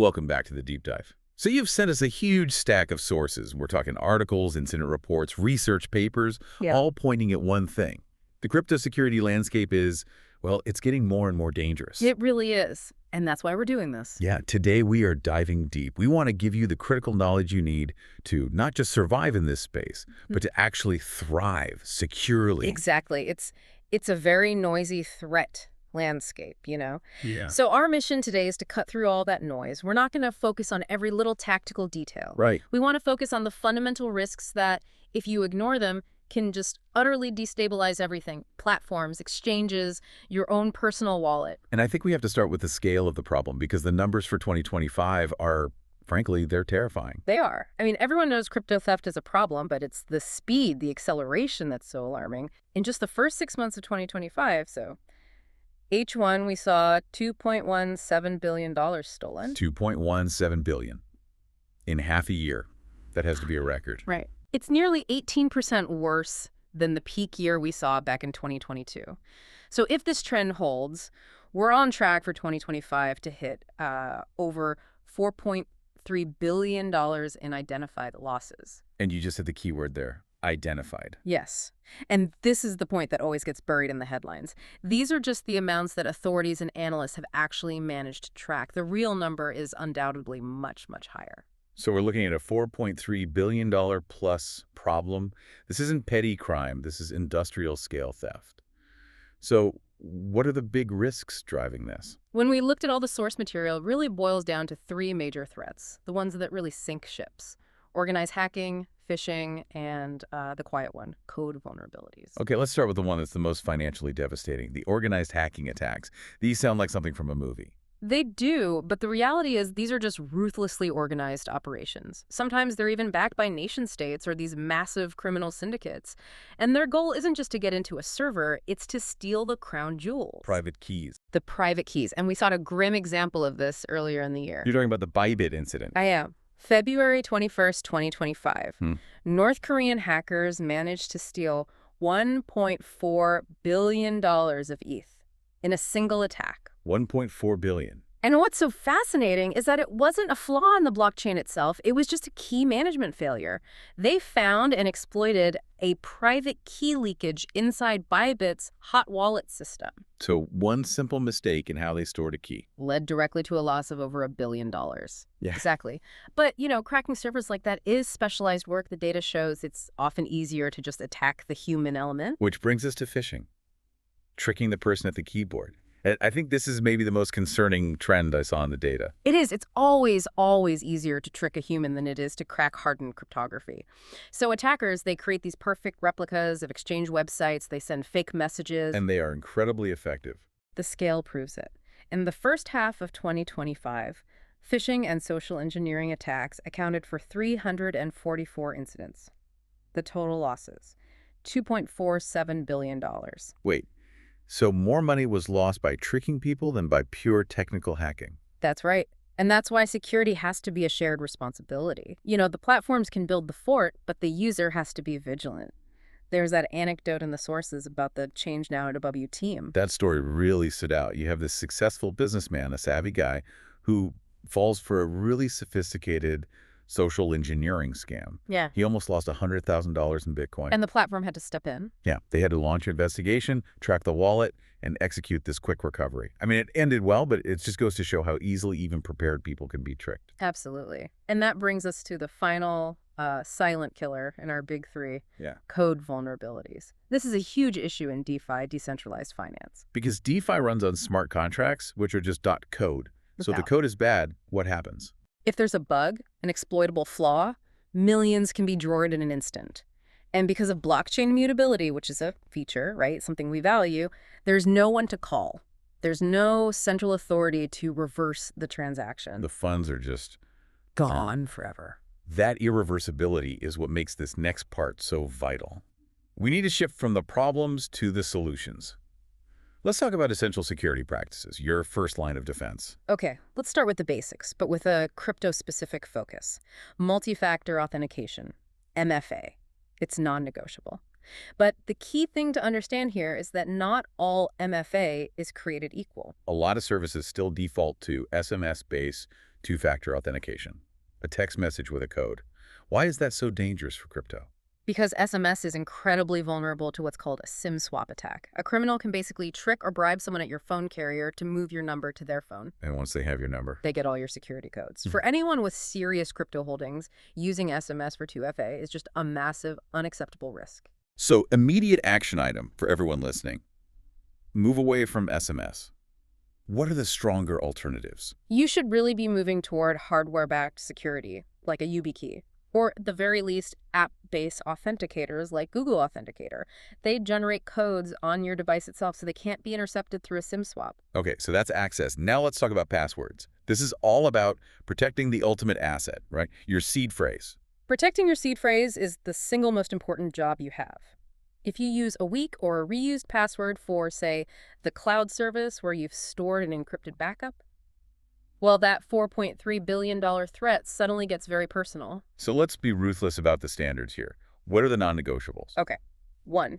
Welcome back to the deep dive. So you've sent us a huge stack of sources. We're talking articles, incident reports, research papers, Yeah. all pointing at one thing. The crypto security landscape is, well, it's getting more and more dangerous. It really is. And that's why we're doing this. Yeah, today we are diving deep. We want to give you the critical knowledge you need to not just survive in this space, but to actually thrive securely. Exactly. It's a very noisy threat landscape, Yeah. So our mission today is to cut through all that noise. We're not going to focus on every little tactical detail. Right. We want to focus on the fundamental risks that, if you ignore them, can just utterly destabilize everything. Platforms, exchanges, your own personal wallet. And I think we have to start with the scale of the problem because the numbers for 2025 are, frankly, they're terrifying. They are. I mean, everyone knows crypto theft is a problem, but it's the speed, the acceleration that's so alarming. In just the first 6 months of 2025, so H1, we saw $2.17 billion stolen. $2.17 billion in half a year. That has to be a record. Right. It's nearly 18% worse than the peak year we saw back in 2022. So if this trend holds, we're on track for 2025 to hit over $4.3 billion in identified losses. And you just said the key word there, identified. Yes. And this is the point that always gets buried in the headlines. These are just the amounts that authorities and analysts have actually managed to track. The real number is undoubtedly much, much higher. So we're looking at a $4.3 billion plus problem. This isn't petty crime. This is industrial scale theft. So what are the big risks driving this? When we looked at all the source material, it really boils down to three major threats, the ones that really sink ships: organized hacking, phishing, and the quiet one, code vulnerabilities. Okay, let's start with the one that's the most financially devastating, the organized hacking attacks. These sound like something from a movie. They do, but the reality is these are just ruthlessly organized operations. Sometimes they're even backed by nation-states or these massive criminal syndicates. And their goal isn't just to get into a server, it's to steal the crown jewels. Private keys. The private keys. And we saw a grim example of this earlier in the year. You're talking about the ByBit incident. I am. February 21st, 2025. North Korean hackers managed to steal $1.4 billion of ETH in a single attack. $1.4 billion. And what's so fascinating is that it wasn't a flaw in the blockchain itself. It was just a key management failure. They found and exploited a private key leakage inside ByBit's hot wallet system. So one simple mistake in how they stored a key Led directly to a loss of over $1 billion. Yeah. Exactly. But, cracking servers like that is specialized work. The data shows it's often easier to just attack the human element. Which brings us to phishing, tricking the person at the keyboard. I think this is maybe the most concerning trend I saw in the data. It is. It's always, always easier to trick a human than it is to crack hardened cryptography. So attackers, they create these perfect replicas of exchange websites. They send fake messages. And they are incredibly effective. The scale proves it. In the first half of 2025, phishing and social engineering attacks accounted for 344 incidents. The total losses, $2.47 billion. Wait. So more money was lost by tricking people than by pure technical hacking. That's right. And that's why security has to be a shared responsibility. The platforms can build the fort, but the user has to be vigilant. There's that anecdote in the sources about the Change Now W team. That story really stood out. You have this successful businessman, a savvy guy, who falls for a really sophisticated social engineering scam. Yeah. He almost lost $100,000 in Bitcoin. And the platform had to step in. Yeah, they had to launch an investigation, track the wallet, and execute this quick recovery. I mean, it ended well, but it just goes to show how easily even prepared people can be tricked. Absolutely. And that brings us to the final silent killer in our big three, code vulnerabilities. This is a huge issue in DeFi, decentralized finance. Because DeFi runs on smart contracts, which are just .code. So if the code is bad, what happens? If there's a bug, an exploitable flaw, millions can be drawered in an instant. And because of blockchain immutability, which is a feature, right, something we value, there's no one to call. There's no central authority to reverse the transaction. The funds are just gone forever. That irreversibility is what makes this next part so vital. We need to shift from the problems to the solutions. Let's talk about essential security practices, your first line of defense. Okay, let's start with the basics, but with a crypto-specific focus. Multi-factor authentication, MFA. It's non-negotiable. But the key thing to understand here is that not all MFA is created equal. A lot of services still default to SMS-based two-factor authentication, a text message with a code. Why is that so dangerous for crypto? Because SMS is incredibly vulnerable to what's called a SIM swap attack. A criminal can basically trick or bribe someone at your phone carrier to move your number to their phone. And once they have your number, They get all your security codes. For anyone with serious crypto holdings, using SMS for 2FA is just a massive, unacceptable risk. So, immediate action item for everyone listening. Move away from SMS. What are the stronger alternatives? You should really be moving toward hardware-backed security, like a YubiKey, or at the very least, app-based authenticators like Google Authenticator. They generate codes on your device itself so they can't be intercepted through a SIM swap. Okay, so that's access. Now let's talk about passwords. This is all about protecting the ultimate asset, right? Your seed phrase. Protecting your seed phrase is the single most important job you have. If you use a weak or a reused password for, say, the cloud service where you've stored an encrypted backup, well, that $4.3 billion threat suddenly gets very personal. So let's be ruthless about the standards here. What are the non-negotiables? Okay. 1,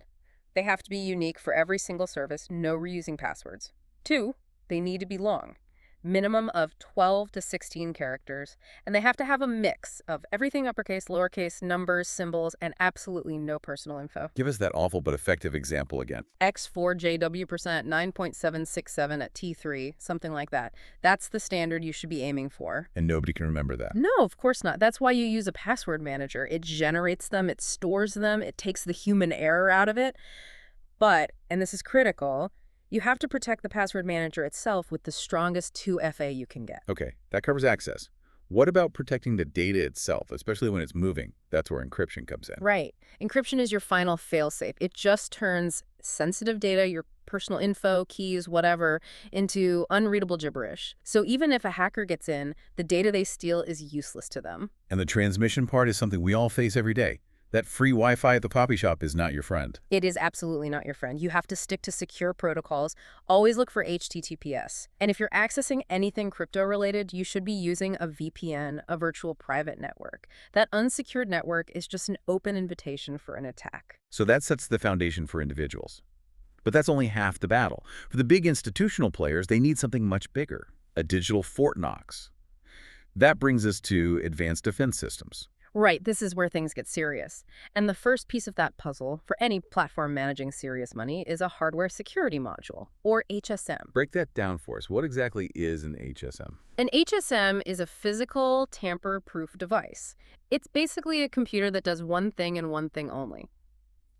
they have to be unique for every single service, no reusing passwords. 2, they need to be long, minimum of 12 to 16 characters, and they have to have a mix of everything uppercase, lowercase, numbers, symbols, and absolutely no personal info. Give us that awful but effective example again. X4JW% 9.767 at T3, something like that. That's the standard you should be aiming for. And nobody can remember that. No, of course not. That's why you use a password manager. It generates them, it stores them, it takes the human error out of it. But, and this is critical, you have to protect the password manager itself with the strongest 2FA you can get. Okay, that covers access. What about protecting the data itself, especially when it's moving? That's where encryption comes in. Right. Encryption is your final fail-safe. It just turns sensitive data, your personal info, keys, whatever, into unreadable gibberish. So even if a hacker gets in, the data they steal is useless to them. And the transmission part is something we all face every day. That free Wi-Fi at the coffee shop is not your friend. It is absolutely not your friend. You have to stick to secure protocols. Always look for HTTPS. And if you're accessing anything crypto-related, you should be using a VPN, a virtual private network. That unsecured network is just an open invitation for an attack. So that sets the foundation for individuals. But that's only half the battle. For the big institutional players, they need something much bigger, a digital Fort Knox. That brings us to advanced defense systems. Right, this is where things get serious. And the first piece of that puzzle for any platform managing serious money is a hardware security module, or HSM. Break that down for us. What exactly is an HSM? An HSM is a physical, tamper-proof device. It's basically a computer that does one thing and one thing only.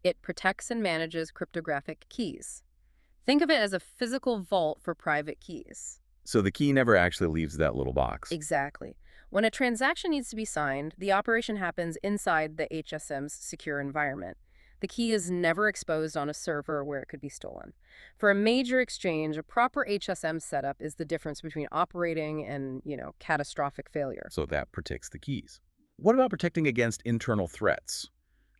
It protects and manages cryptographic keys. Think of it as a physical vault for private keys. So the key never actually leaves that little box. Exactly. When a transaction needs to be signed, the operation happens inside the HSM's secure environment. The key is never exposed on a server where it could be stolen. For a major exchange, a proper HSM setup is the difference between operating and, catastrophic failure. So that protects the keys. What about protecting against internal threats?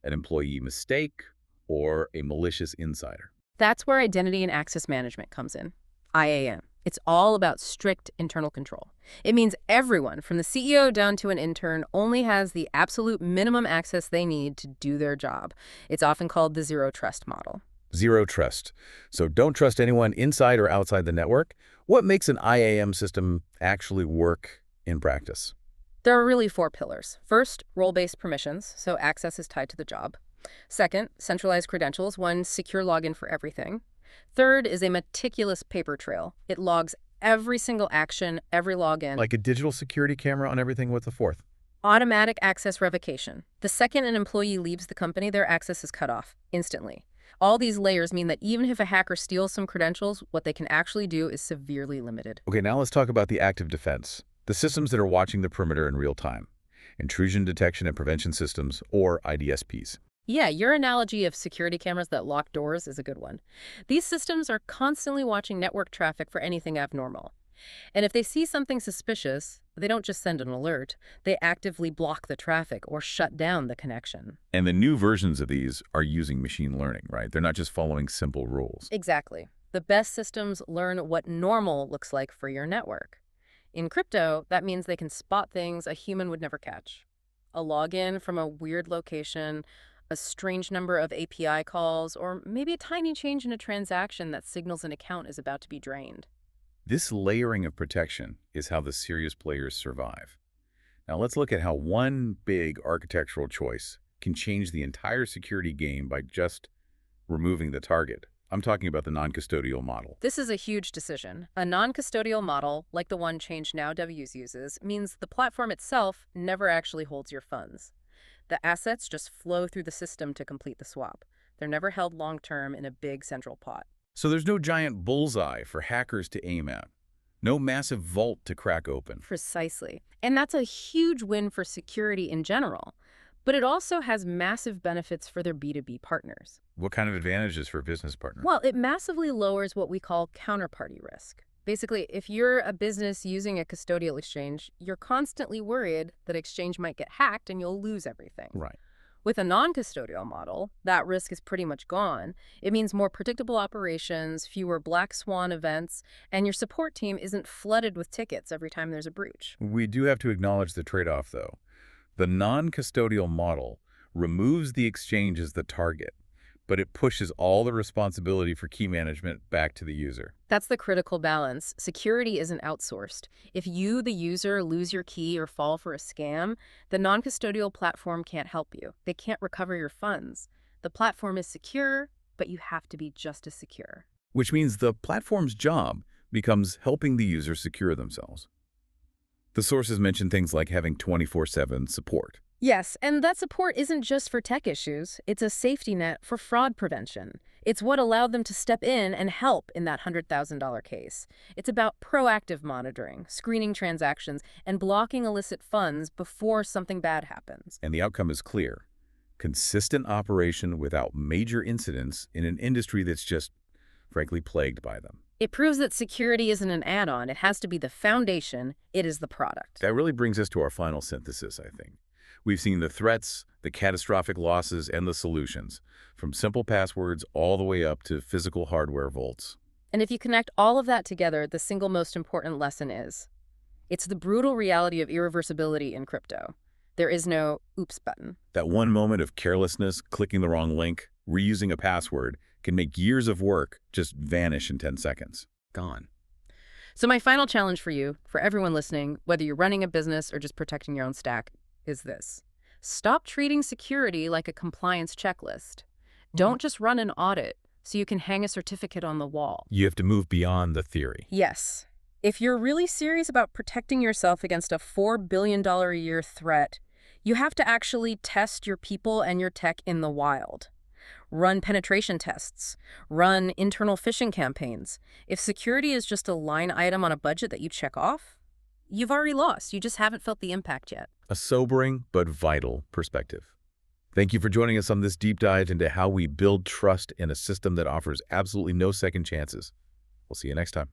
An employee mistake or a malicious insider? That's where identity and access management comes in, IAM. It's all about strict internal control. It means everyone, from the CEO down to an intern, only has the absolute minimum access they need to do their job. It's often called the zero trust model. Zero trust. So don't trust anyone inside or outside the network. What makes an IAM system actually work in practice? There are really 4 pillars. First, role-based permissions, so access is tied to the job. Second, centralized credentials, one secure login for everything. Third is a meticulous paper trail. It logs every single action, every login. Like a digital security camera on everything. What's the fourth? Automatic access revocation. The second an employee leaves the company, their access is cut off instantly. All these layers mean that even if a hacker steals some credentials, what they can actually do is severely limited. Okay, now let's talk about the active defense. The systems that are watching the perimeter in real time. Intrusion detection and prevention systems, or IDSPs. Yeah, your analogy of security cameras that lock doors is a good one. These systems are constantly watching network traffic for anything abnormal. And if they see something suspicious, they don't just send an alert. They actively block the traffic or shut down the connection. And the new versions of these are using machine learning, right? They're not just following simple rules. Exactly. The best systems learn what normal looks like for your network. In crypto, that means they can spot things a human would never catch. A login from a weird location, a strange number of API calls, or maybe a tiny change in a transaction that signals an account is about to be drained. This layering of protection is how the serious players survive. Now let's look at how one big architectural choice can change the entire security game by just removing the target. I'm talking about the non-custodial model. This is a huge decision. A non-custodial model, like the one ChangeNow uses, means the platform itself never actually holds your funds. The assets just flow through the system to complete the swap. They're never held long-term in a big central pot. So there's no giant bullseye for hackers to aim at. No massive vault to crack open. Precisely. And that's a huge win for security in general. But it also has massive benefits for their B2B partners. What kind of advantages for business partners? Well, it massively lowers what we call counterparty risk. Basically, if you're a business using a custodial exchange, you're constantly worried that exchange might get hacked and you'll lose everything. Right. With a non-custodial model, that risk is pretty much gone. It means more predictable operations, fewer black swan events, and your support team isn't flooded with tickets every time there's a breach. We do have to acknowledge the trade-off, though. The non-custodial model removes the exchange as the target, but it pushes all the responsibility for key management back to the user. That's the critical balance. Security isn't outsourced. If you, the user, lose your key or fall for a scam, the non-custodial platform can't help you. They can't recover your funds. The platform is secure, but you have to be just as secure. Which means the platform's job becomes helping the user secure themselves. The sources mention things like having 24/7 support. Yes, and that support isn't just for tech issues. It's a safety net for fraud prevention. It's what allowed them to step in and help in that $100,000 case. It's about proactive monitoring, screening transactions, and blocking illicit funds before something bad happens. And the outcome is clear. Consistent operation without major incidents in an industry that's just, frankly, plagued by them. It proves that security isn't an add-on. It has to be the foundation. It is the product. That really brings us to our final synthesis, I think. We've seen the threats, the catastrophic losses, and the solutions, from simple passwords all the way up to physical hardware vaults. And if you connect all of that together, the single most important lesson is, it's the brutal reality of irreversibility in crypto. There is no oops button. That one moment of carelessness, clicking the wrong link, reusing a password, can make years of work just vanish in 10 seconds. Gone. So my final challenge for you, for everyone listening, whether you're running a business or just protecting your own stack, is this. Stop treating security like a compliance checklist. Don't just run an audit so you can hang a certificate on the wall. You have to move beyond the theory. Yes. If you're really serious about protecting yourself against a $4 billion a year threat, you have to actually test your people and your tech in the wild. Run penetration tests. Run internal phishing campaigns. If security is just a line item on a budget that you check off, you've already lost. You just haven't felt the impact yet. A sobering but vital perspective. Thank you for joining us on this deep dive into how we build trust in a system that offers absolutely no second chances. We'll see you next time.